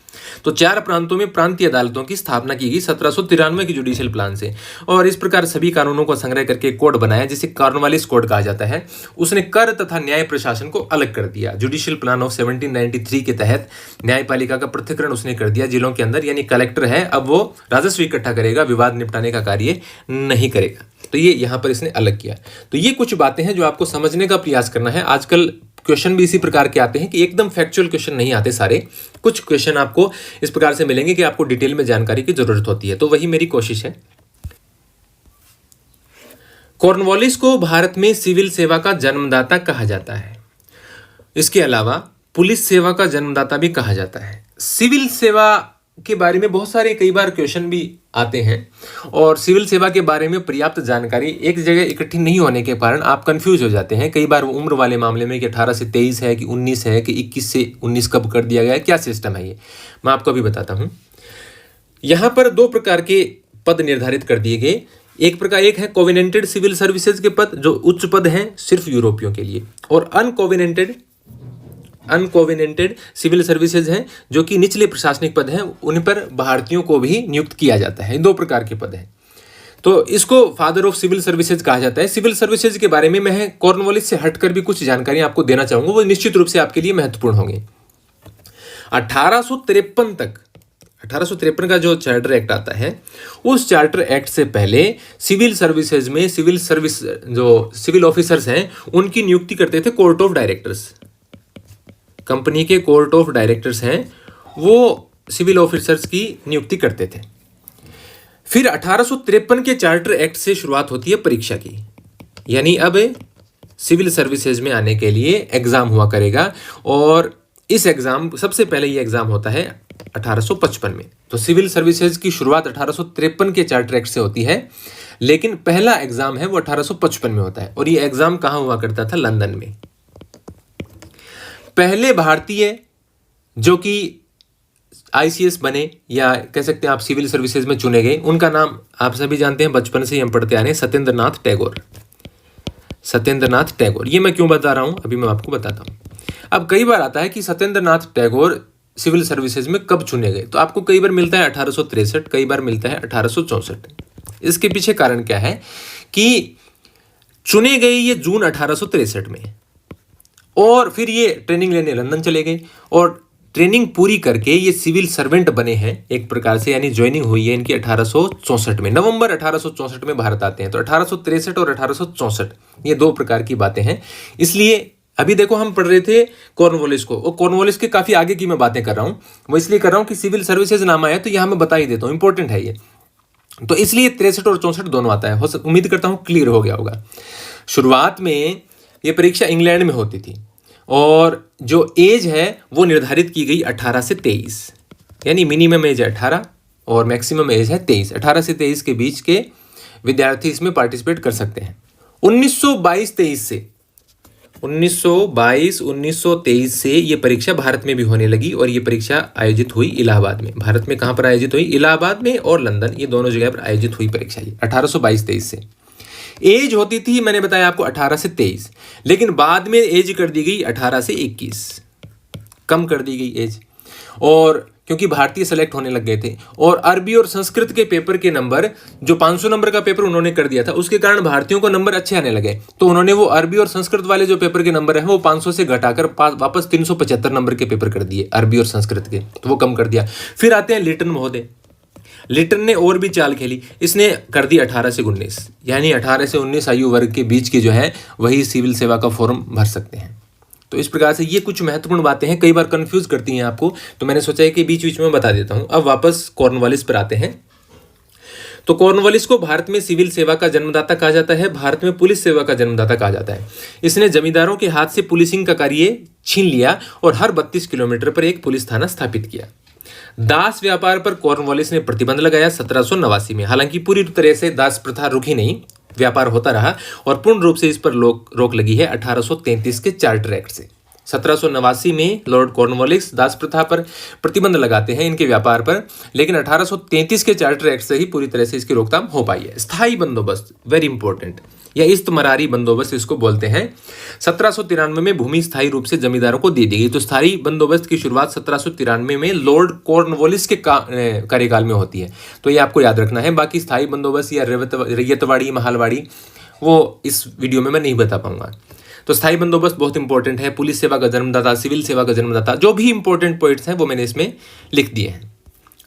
S1: तो 4 प्रांतों में प्रांतीय अदालतों की स्थापना की गई 1793 की जुडिशियल प्लान से, और इस प्रकार सभी कानूनों को संग्रह करके कोड बनाया जिसे कॉर्नवालिस कोड कहा जाता है। उसने कर तथा न्याय प्रशासन को अलग कर दिया। जुडिशियल प्लान ऑफ 1793 के तहत न्यायपालिका का पृथक्करण उसने कर दिया जिलों के अंदर, यानी कलेक्टर है अब वो राजस्व इकट्ठा करेगा, विवाद निपटाने का कार्य नहीं करेगा। तो ये यहाँ पर इसने अलग किया। तो ये कुछ बातें हैं जो आपको समझने का प्रयास करना है। आजकल क्वेश्चन भी इसी प्रकार के आते हैं कि एकदम फैक्चुअल क्वेश्चन नहीं आते सारे, कुछ क्वेश्चन आपको इस प्रकार से मिलेंगे कि आपको डिटेल में जानकारी की जरूरत होती है, तो वही मेरी कोशिश है। कॉर्नवालिस को भारत में सिविल सेवा का जन्मदाता कहा जाता है। इसके अलावा पुलिस सेवा का जन्मदाता भी कहा जाता है। सिविल सेवा के बारे में बहुत सारे कई बार क्वेश्चन भी आते हैं, और सिविल सेवा के बारे में पर्याप्त जानकारी एक जगह इकट्ठी नहीं होने के कारण आप कंफ्यूज हो जाते हैं। कई बार वो उम्र वाले मामले में कि 18 से 23 है कि 19 है कि 21 से 19 कब कर दिया गया है, क्या सिस्टम है, ये मैं आपको अभी बताता हूँ। यहाँ पर 2 प्रकार के पद निर्धारित कर दिए गए। एक है कोवेनेंटेड सिविल सर्विसेज के पद, जो उच्च पद हैं सिर्फ यूरोपियों के लिए, और अनकोवेनेंटेड सिविल सर्विसेज हैं जो कि निचले प्रशासनिक पद हैं, उन पर भारतीयों को भी नियुक्त किया जाता है। 2 प्रकार के पद हैं, तो इसको फादर ऑफ सिविल सर्विसेज कहा जाता है। सिविल सर्विसेज के बारे में मैं कॉर्नवालिस से हटकर भी कुछ जानकारी आपको देना चाहूंगा, वो निश्चित रूप से आपके लिए महत्वपूर्ण होंगे। 1853 का जो चार्टर एक्ट आता है, उस चार्टर एक्ट से पहले सिविल सर्विसेज में सिविल ऑफिसर्स हैं उनकी नियुक्ति करते थे कोर्ट ऑफ डायरेक्टर्स। कंपनी के कोर्ट ऑफ डायरेक्टर्स हैं, वो सिविल ऑफिसर्स की नियुक्ति करते थे। फिर 1853 के चार्टर एक्ट से शुरुआत होती है परीक्षा की, यानी अब सिविल सर्विसेज में आने के लिए एग्जाम हुआ करेगा, और इस एग्जाम सबसे पहले ये एग्जाम होता है 1855 में। तो सिविल सर्विसेज की शुरुआत 1853 के चार्टर एक्ट से होती है, लेकिन पहला एग्जाम है वो 1855 में होता है, और ये एग्जाम कहाँ हुआ करता था? लंदन में। पहले भारतीय जो कि आईसीएस बने, या कह सकते हैं आप सिविल सर्विसेज में चुने गए, उनका नाम आप सभी जानते हैं, बचपन से ही हम पढ़ते आ रहे हैं, सत्येंद्रनाथ टैगोर। ये मैं क्यों बता रहा हूं, अभी मैं आपको बताता हूं। अब कई बार आता है कि सत्येंद्रनाथ टैगोर सिविल सर्विसेज में कब चुने गए, तो आपको कई बार मिलता है 1863, कई बार मिलता है 1864। इसके पीछे कारण क्या है कि चुने गए ये जून 1863 में, और फिर ये ट्रेनिंग लेने लंदन चले गए, और ट्रेनिंग पूरी करके ये सिविल सर्वेंट बने हैं एक प्रकार से, यानी ज्वाइनिंग हुई है इनकी 1864 में। नवंबर 1864 में भारत आते हैं। तो 1863 और 1864 ये 2 प्रकार की बातें हैं। इसलिए अभी देखो हम पढ़ रहे थे कॉर्नवालिस को, और कॉर्नवालिस के काफी आगे की मैं बातें कर रहा हूं, वो इसलिए कर रहा हूं कि सिविल सर्विसेज नाम आया तो यहां मैं बता ही देता हूं, इंपॉर्टेंट है ये। तो इसलिए 63 और 64 दोनों आता है। उम्मीद करता हूं क्लियर हो गया होगा। शुरुआत में ये परीक्षा इंग्लैंड में होती थी, और जो एज है वो निर्धारित की गई 18 से 23, यानी मिनिमम एज है 18 और मैक्सिमम एज है 23। 18 से 23 के बीच के विद्यार्थी इसमें पार्टिसिपेट कर सकते हैं। 1922-1923 से ये परीक्षा भारत में भी होने लगी, और ये परीक्षा आयोजित हुई इलाहाबाद में। भारत में कहाँ पर आयोजित हुई? इलाहाबाद में और लंदन, ये दोनों जगह पर आयोजित हुई परीक्षा ये 1822-23 से। एज होती थी, मैंने बताया आपको 18 से 23, लेकिन बाद में एज कर दी गई 18 से 21, कम कर दी गई एज। और क्योंकि भारतीय सेलेक्ट होने लग गए थे, और अरबी और संस्कृत के पेपर के नंबर, जो 500 नंबर का पेपर उन्होंने कर दिया था, उसके कारण भारतीयों को नंबर अच्छे आने लगे। तो उन्होंने वो अरबी और संस्कृत वाले जो पेपर के नंबर है वो 500 से घटाकर वापस 375 नंबर के पेपर कर दिए, अरबी और संस्कृत के, तो वो कम कर दिया। फिर आते हैं लिटन महोदय। लिटन ने और भी चाल खेली, इसने कर दी 18 से 19, यानी 18 से 19 आयु वर्ग के बीच के जो है वही सिविल सेवा का फॉर्म भर सकते हैं। तो इस प्रकार से ये कुछ महत्वपूर्ण बातें हैं, कई बार कंफ्यूज करती हैं आपको, तो मैंने सोचा है कि बीच बीच में बता देता हूं। अब वापस कॉर्नवालिस पर आते हैं। तो कॉर्नवालिस को भारत में सिविल सेवा का जन्मदाता कहा जाता है, भारत में पुलिस सेवा का जन्मदाता कहा जाता है। इसने जमींदारों के हाथ से पुलिसिंग का कार्य छीन लिया और हर 32 किलोमीटर पर एक पुलिस थाना स्थापित किया। दास व्यापार पर कॉर्नवालिस ने प्रतिबंध लगाया 1789 में। हालांकि पूरी तरह से दास प्रथा रुकी नहीं, व्यापार होता रहा, और पूर्ण रूप से इस पर रोक लगी है 1833 के चार्टर एक्ट से। 1789 में लॉर्ड कॉर्नवालिस दास प्रथा पर प्रतिबंध लगाते हैं, इनके व्यापार पर, लेकिन 1833 के चार्टर एक्ट से ही पूरी तरह से इसकी रोकथाम हो पाई है। स्थायी बंदोबस्त, वेरी इंपॉर्टेंट, या इस्तमरारी बंदोबस्त इसको बोलते हैं। 1793 में भूमि स्थायी रूप से जमींदारों को दे दी गई। तो स्थायी बंदोबस्त की शुरुआत 1793 में लॉर्ड कॉर्नवालिस के कार्यकाल में होती है, तो ये आपको याद रखना है। बाकी स्थायी बंदोबस्त या रैयतवाड़ी, महालवाड़ी, वो इस वीडियो में मैं नहीं बता पाऊंगा। तो स्थायी बंदोबस्त बहुत इंपॉर्टेंट है, पुलिस सेवा का जन्मदाता, सिविल सेवा का जन्मदाता, जो भी इंपॉर्टेंट पॉइंट्स हैं वो मैंने इसमें लिख दिए हैं।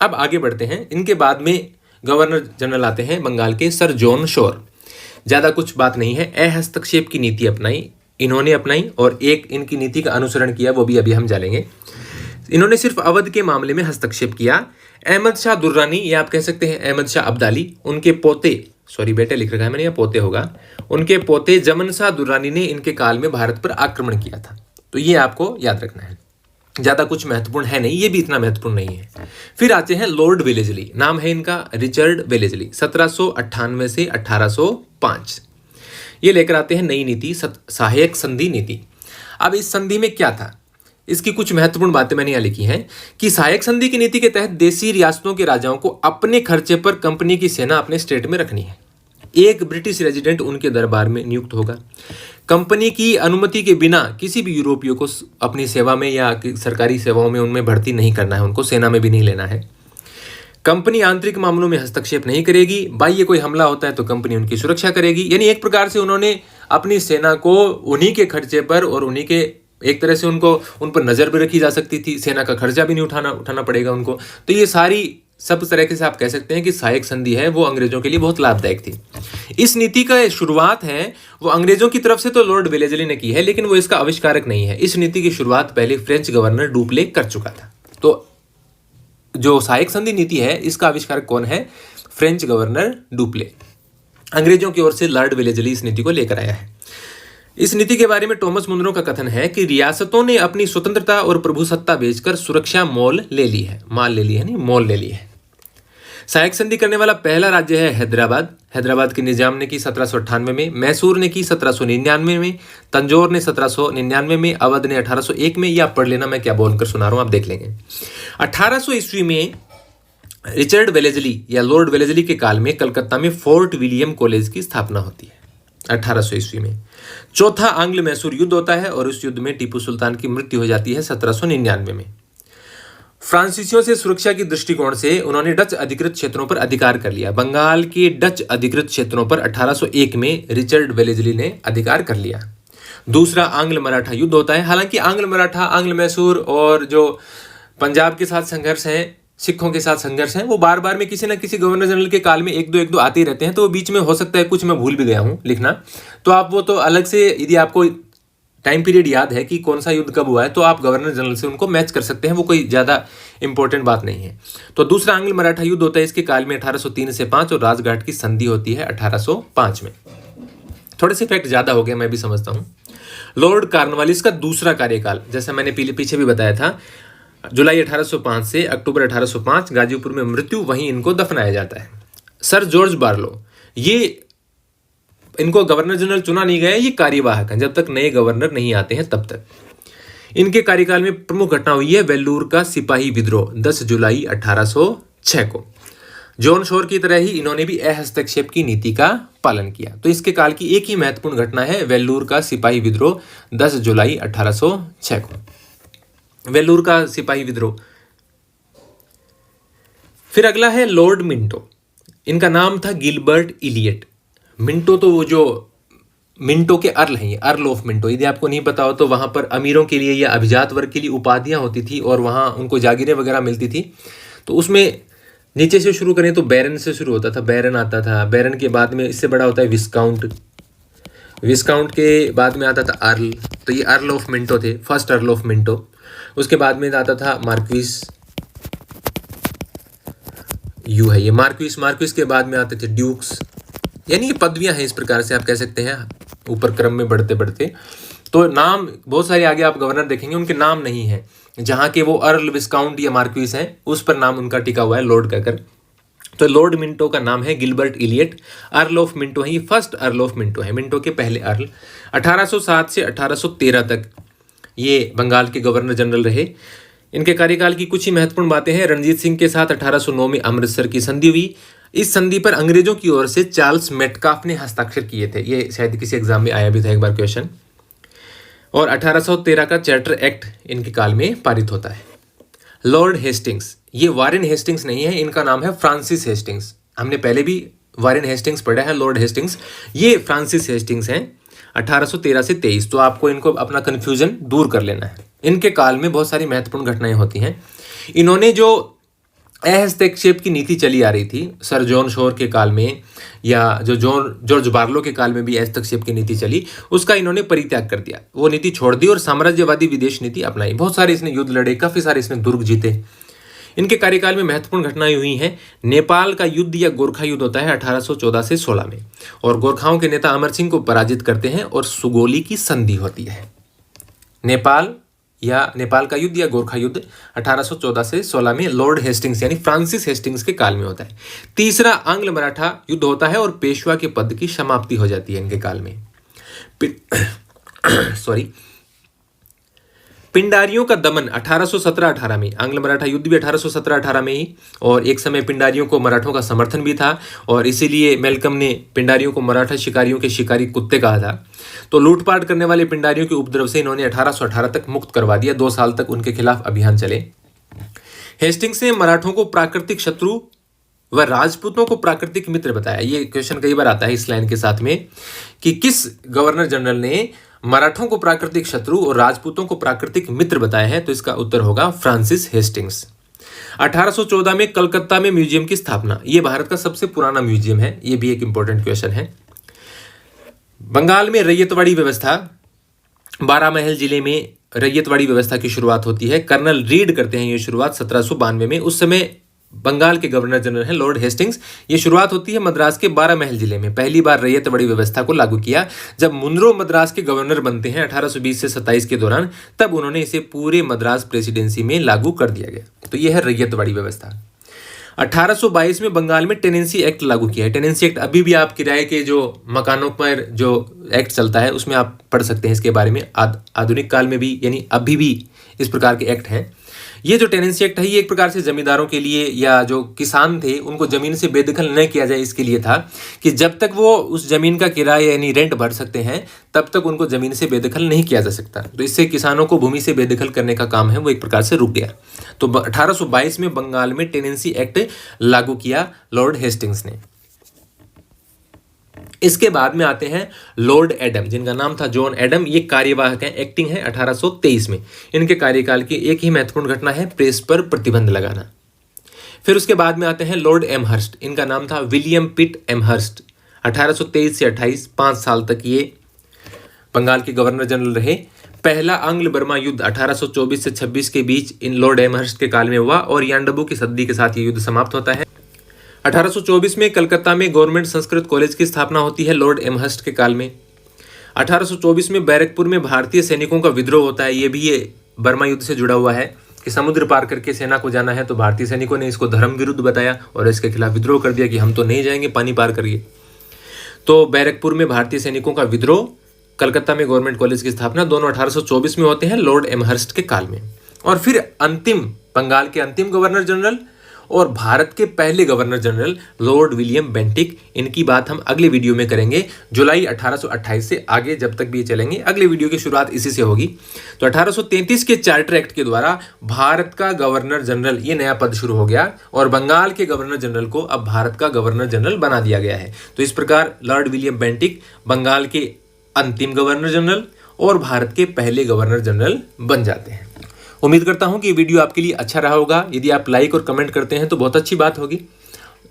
S1: अब आगे बढ़ते हैं। इनके बाद में गवर्नर जनरल आते हैं बंगाल के, सर जॉन शोर। ज़्यादा कुछ बात नहीं है, अहस्तक्षेप की नीति इन्होंने अपनाई, और एक इनकी नीति का अनुसरण किया, वो भी अभी हम जानेंगे। इन्होंने सिर्फ अवध के मामले में हस्तक्षेप किया। अहमद शाह दुर्रानी, या आप कह सकते हैं अहमद शाह अब्दाली, उनके पोते, सॉरी बेटे लिख रखा है मैंने, या पोते होगा, उनके पोते जमन शाह दुर्रानी ने इनके काल में भारत पर आक्रमण किया था। तो ये आपको याद रखना है, ज़्यादा कुछ महत्वपूर्ण है नहीं, ये भी इतना महत्वपूर्ण नहीं है। फिर आते हैं लॉर्ड वेलेस्ली, नाम है इनका रिचर्ड वेलेस्ली, 1798 से 1805। ये लेकर आते हैं नई नीति, सहायक संधि नीति। अब इस संधि में क्या था, इसकी कुछ महत्वपूर्ण बातें मैंने यहाँ लिखी हैं कि सहायक संधि की नीति के तहत देशी रियासतों के राजाओं को अपने खर्चे पर कंपनी की सेना अपने स्टेट में रखनी है। एक ब्रिटिश रेजिडेंट उनके दरबार में नियुक्त होगा। कंपनी की अनुमति के बिना किसी भी यूरोपीय को अपनी सेवा में या सरकारी सेवाओं में उनमें भर्ती नहीं करना है, उनको सेना में भी नहीं लेना है। कंपनी आंतरिक मामलों में हस्तक्षेप नहीं करेगी। बाह्य कोई हमला होता है तो कंपनी उनकी सुरक्षा करेगी। यानी एक प्रकार से उन्होंने अपनी सेना को उन्हीं के खर्चे पर और उन्हीं के, एक तरह से उनको उन पर नजर भी रखी जा सकती थी, सेना का खर्चा भी नहीं उठाना पड़ेगा उनको। तो ये सारी सब तरह से आप कह सकते हैं कि सहायक संधि है वो अंग्रेजों के लिए बहुत लाभदायक थी। इस नीति का शुरुआत है वो अंग्रेजों की तरफ से तो लॉर्ड वेलेस्ली ने की है, लेकिन वो इसका आविष्कारक नहीं है। इस नीति की शुरुआत पहले फ्रेंच गवर्नर डुप्ले कर चुका था। तो जो सहायक संधि नीति है इसका आविष्कारक कौन है? French governor Dupleix. अंग्रेजों की ओर से लॉर्ड वेलेस्ली इस नीति को लेकर आया है। इस नीति के बारे में टॉमस मुनरो का कथन है कि रियासतों ने अपनी स्वतंत्रता और प्रभुसत्ता बेचकर सुरक्षा मोल ले ली है, नहीं मोल ले ली है। सहायक संधि करने वाला पहला राज्य है हैदराबाद। हैदराबाद के निजाम ने की 1798 में, मैसूर ने की 1799 में, तंजौर ने 1799 में, अवध ने 1801 में। या पढ़ लेना, मैं क्या बोलकर सुना रहा हूं, आप देख लेंगे। 1800 ईस्वी में रिचर्ड वेलेस्ली या लॉर्ड वेलेस्ली के काल में कलकत्ता में फोर्ट विलियम कॉलेज की स्थापना होती है 1800 ईस्वी में। चौथा आंग्ल मैसूर युद्ध होता है और उस युद्ध में टीपू सुल्तान की मृत्यु हो जाती है 1799 में। फ्रांसीसियों से सुरक्षा की दृष्टिकोण से उन्होंने डच अधिकृत क्षेत्रों पर अधिकार कर लिया। बंगाल के डच अधिकृत क्षेत्रों पर 1801 में रिचर्ड वेलेस्ली ने अधिकार कर लिया। दूसरा आंग्ल मराठा युद्ध होता है। हालांकि आंग्ल मराठा, आंग्ल मैसूर और जो पंजाब के साथ संघर्ष है, सिखों के साथ संघर्ष है, वो बार बार में किसी न किसी गवर्नर जनरल के काल में एक दो आते ही रहते हैं। तो वो बीच में हो सकता है कुछ मैं भूल भी गया हूँ लिखना, तो आप वो तो अलग से, यदि आपको टाइम पीरियड याद है कि कौन सा युद्ध कब हुआ है, तो आप गवर्नर जनरल से उनको मैच कर सकते हैं, वो कोई ज़्यादा इंपॉर्टेंट बात नहीं है। तो दूसरा आंग्ल मराठा युद्ध होता है इसके काल में 1803 से 5, और राजघाट की संधि होती है 1805 में। थोड़े से फैक्ट ज़्यादा हो गए, मैं भी समझता हूँ। लॉर्ड कॉर्नवालिस का दूसरा कार्यकाल, जैसा मैंने पीछे भी बताया था, जुलाई 1805 से अक्टूबर 1805, गाजीपुर में मृत्यु, वहीं इनको दफनाया जाता है। सर जॉर्ज बार्लो, ये इनको गवर्नर जनरल चुना नहीं गया, ये कार्यवाहक हैं, जब तक नए गवर्नर नहीं आते हैं तब तक। इनके कार्यकाल में प्रमुख घटना हुई है वेल्लूर का सिपाही विद्रोह 10 जुलाई 1806 को। जॉन शोर की तरह ही इन्होंने भी अहस्तक्षेप की नीति का पालन किया। तो इसके काल की एक ही महत्वपूर्ण घटना है वेल्लूर का सिपाही विद्रोह 10 जुलाई 1806 को। वेल्लूर का सिपाही विद्रोह फिर अगला है लॉर्ड मिंटो। इनका नाम था गिलबर्ट इलियट। मिंटो तो वो जो मिंटो के अर्ल हैं, ये अर्ल ऑफ मिंटो। यदि आपको नहीं पता हो तो वहाँ पर अमीरों के लिए या अभिजात वर्ग के लिए उपाधियाँ होती थी और वहाँ उनको जागीरें वगैरह मिलती थी। तो उसमें नीचे से शुरू करें तो बैरन से शुरू होता था, बैरन आता था। बैरन के बाद में इससे बड़ा होता है विस्काउंट। विस्काउंट के बाद में आता था अर्ल, तो ये अर्ल ऑफ मिंटो थे, फर्स्ट अर्ल ऑफ मिंटो। उसके बाद में आता था मार्क्विस, यू है ये मार्क्विस। मार्क्विस के बाद में आते थे ड्यूक्स, यानी ये पदवियां हैं, इस प्रकार से आप कह सकते हैं ऊपर क्रम में बढ़ते बढ़ते। तो नाम बहुत सारे आगे आप गवर्नर देखेंगे, उनके नाम नहीं है। जहाँ के वो अर्ल, विस्काउंट या मार्क्विस हैं, उस पर नाम उनका टिका हुआ है लॉर्ड कहकर। तो लॉर्ड मिंटो का नाम है Gilbert Elliot. Earl of Minto है, ये फर्स्ट अर्ल ऑफ मिंटो है, मिंटो के पहले अर्ल। 1807 से 1813 तक ये बंगाल के गवर्नर जनरल रहे। इनके कार्यकाल की कुछ ही महत्वपूर्ण बातें हैं। रणजीत सिंह के साथ 1809 में अमृतसर की संधि हुई। इस संधि पर अंग्रेजों की ओर से चार्ल्स मेटकाफ ने हस्ताक्षर किए थे। ये शायद किसी एग्जाम में आया भी था एक बार क्वेश्चन। और 1813 का चार्टर एक्ट इनके काल में पारित होता है। लॉर्ड हेस्टिंग्स, ये वारेन हेस्टिंग्स नहीं है, इनका नाम है फ्रांसिस हेस्टिंग्स। हमने पहले भी वारेन हेस्टिंग्स पढ़ा है, लॉर्ड हेस्टिंग्स, ये फ्रांसिस हेस्टिंग्स हैं। 1813 से 23, तो आपको इनको अपना कन्फ्यूजन दूर कर लेना है। इनके काल में बहुत सारी महत्वपूर्ण घटनाएं होती हैं। इन्होंने जो अहस्तक्षेप की नीति चली आ रही थी सर जॉन शोर के काल में, या जो जॉर्ज बार्लो के काल में भी हस्तक्षेप की नीति चली, उसका इन्होंने परित्याग कर दिया, वो नीति छोड़ दी और साम्राज्यवादी विदेश नीति अपनाई। बहुत सारे इसने युद्ध लड़े, काफी सारे इसने दुर्ग जीते। इनके कार्यकाल में महत्वपूर्ण घटनाएं हुई हैं। नेपाल का युद्ध या गोरखा युद्ध होता है 1814 से 16 में, और गोरखाओं के नेता अमर सिंह को पराजित करते हैं और सुगोली की संधि होती है। नेपाल का युद्ध या गोरखा युद्ध 1814 से 16 में लॉर्ड हेस्टिंग्स यानी फ्रांसिस हेस्टिंग्स के काल में होता है। तीसरा आंग्ल मराठा युद्ध होता है और पेशवा के पद की समाप्ति हो जाती है इनके काल में। पिंडारियों का दमन 1817-18 में, आंग्ल मराठा युद्ध भी 1817-18 में ही, और एक समय पिंडारियों को मराठों का समर्थन भी था और इसीलिए मेलकम ने पिंडारियों को मराठा शिकारियों के शिकारी कुत्ते कहा था। तो लूटपाट करने वाले पिंडारियों के उपद्रव से इन्होंने 1818 तक मुक्त करवा दिया। 2 साल तक उनके खिलाफ अभियान चले। हेस्टिंग्स ने मराठों को प्राकृतिक शत्रु व राजपूतों को प्राकृतिक मित्र बताया। ये क्वेश्चन कई बार आता है इस लाइन के साथ में कि किस गवर्नर जनरल ने मराठों को प्राकृतिक शत्रु और राजपूतों को प्राकृतिक मित्र बताया है, तो इसका उत्तर होगा फ्रांसिस हेस्टिंग्स। 1814 में कलकत्ता में म्यूजियम की स्थापना, ये भारत का सबसे पुराना म्यूजियम है, ये भी एक इंपॉर्टेंट क्वेश्चन है। बंगाल में रैयतवाड़ी व्यवस्था, बारामहल जिले में रैयतवाड़ी व्यवस्था की शुरुआत होती है। कर्नल रीड करते हैं ये शुरुआत 1792 में। उस समय बंगाल के गवर्नर जनरल हैं लॉर्ड हेस्टिंग्स। ये शुरुआत होती है मद्रास के बारामहल जिले में। पहली बार रैयतवाड़ी व्यवस्था को लागू किया जब मुनरो मद्रास के गवर्नर बनते हैं 1820 से 27 के दौरान, तब उन्होंने इसे पूरे मद्रास प्रेसिडेंसी में लागू कर दिया गया। तो यह है रैयतवाड़ी व्यवस्था। 1822 में बंगाल में टेनेंसी एक्ट लागू किया है। टेनेंसी एक्ट अभी भी आप किराए के जो मकानों पर जो एक्ट चलता है उसमें आप पढ़ सकते हैं इसके बारे में। आधुनिक काल में भी यानी अभी भी इस प्रकार के एक्ट हैं। ये जो टेनेंसी एक्ट है ये एक प्रकार से जमींदारों के लिए या जो किसान थे उनको जमीन से बेदखल न किया जाए, इसके लिए था कि जब तक वो उस जमीन का किराया यानी रेंट भर सकते हैं तब तक उनको जमीन से बेदखल नहीं किया जा सकता। तो इससे किसानों को भूमि से बेदखल करने का काम है वो एक प्रकार से रुक गया। तो 1822 में बंगाल में टेनेंसी एक्ट लागू किया लॉर्ड हेस्टिंग्स ने। इसके बाद में आते हैं लॉर्ड एडम, जिनका नाम था जॉन एडम। ये कार्यवाहक हैं, एक्टिंग है 1823 में। इनके कार्यकाल की एक ही महत्वपूर्ण घटना है प्रेस पर प्रतिबंध लगाना। फिर उसके बाद में आते हैं लॉर्ड एमहर्स्ट। इनका नाम था विलियम पिट एमहर्स्ट। 1823 से 28 5 साल तक ये बंगाल के गवर्नर जनरल रहे। पहला आंग्ल बर्मा युद्ध 1824 से 26 के बीच इन लॉर्ड एमहर्स्ट के काल में हुआ और यांडबू की सदी के साथ ये युद्ध समाप्त होता है। 1824 में कलकत्ता में गवर्नमेंट संस्कृत कॉलेज की स्थापना होती है लॉर्ड एमहर्स्ट के काल में। 1824 में बैरकपुर में भारतीय सैनिकों का विद्रोह होता है। ये भी ये बर्मा युद्ध से जुड़ा हुआ है कि समुद्र पार करके सेना को जाना है, तो भारतीय सैनिकों ने इसको धर्म विरुद्ध बताया और इसके खिलाफ विद्रोह कर दिया कि हम तो नहीं जाएंगे पानी पार करिए। तो बैरकपुर में भारतीय सैनिकों का विद्रोह, कलकत्ता में गवर्नमेंट कॉलेज की स्थापना, दोनों 1824 में होते हैं लॉर्ड एमहर्स्ट के काल में। और फिर अंतिम बंगाल के अंतिम गवर्नर जनरल और भारत के पहले governor general Lord William Bentinck, इनकी बात हम अगले वीडियो में करेंगे। जुलाई 1828 से आगे जब तक भी ये चलेंगे, अगले वीडियो की शुरुआत इसी से होगी। तो 1833 के चार्टर एक्ट के द्वारा भारत का गवर्नर जनरल, ये नया पद शुरू हो गया और बंगाल के गवर्नर जनरल को अब भारत का गवर्नर जनरल बना दिया गया है। तो इस प्रकार लॉर्ड विलियम बेंटिक बंगाल के अंतिम गवर्नर जनरल और भारत के पहले गवर्नर जनरल बन जाते हैं। उम्मीद करता हूं कि ये वीडियो आपके लिए अच्छा रहा होगा। यदि आप लाइक और कमेंट करते हैं तो बहुत अच्छी बात होगी,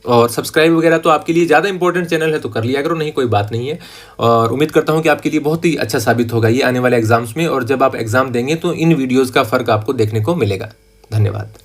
S1: और सब्सक्राइब वगैरह तो आपके लिए ज़्यादा इंपॉर्टेंट चैनल है तो कर लिया करो, नहीं कोई बात नहीं है। और उम्मीद करता हूं कि आपके लिए बहुत ही अच्छा साबित होगा ये आने वाले एग्जाम्स में, और जब आप एग्जाम देंगे तो इन वीडियोज़ का फ़र्क आपको देखने को मिलेगा। धन्यवाद।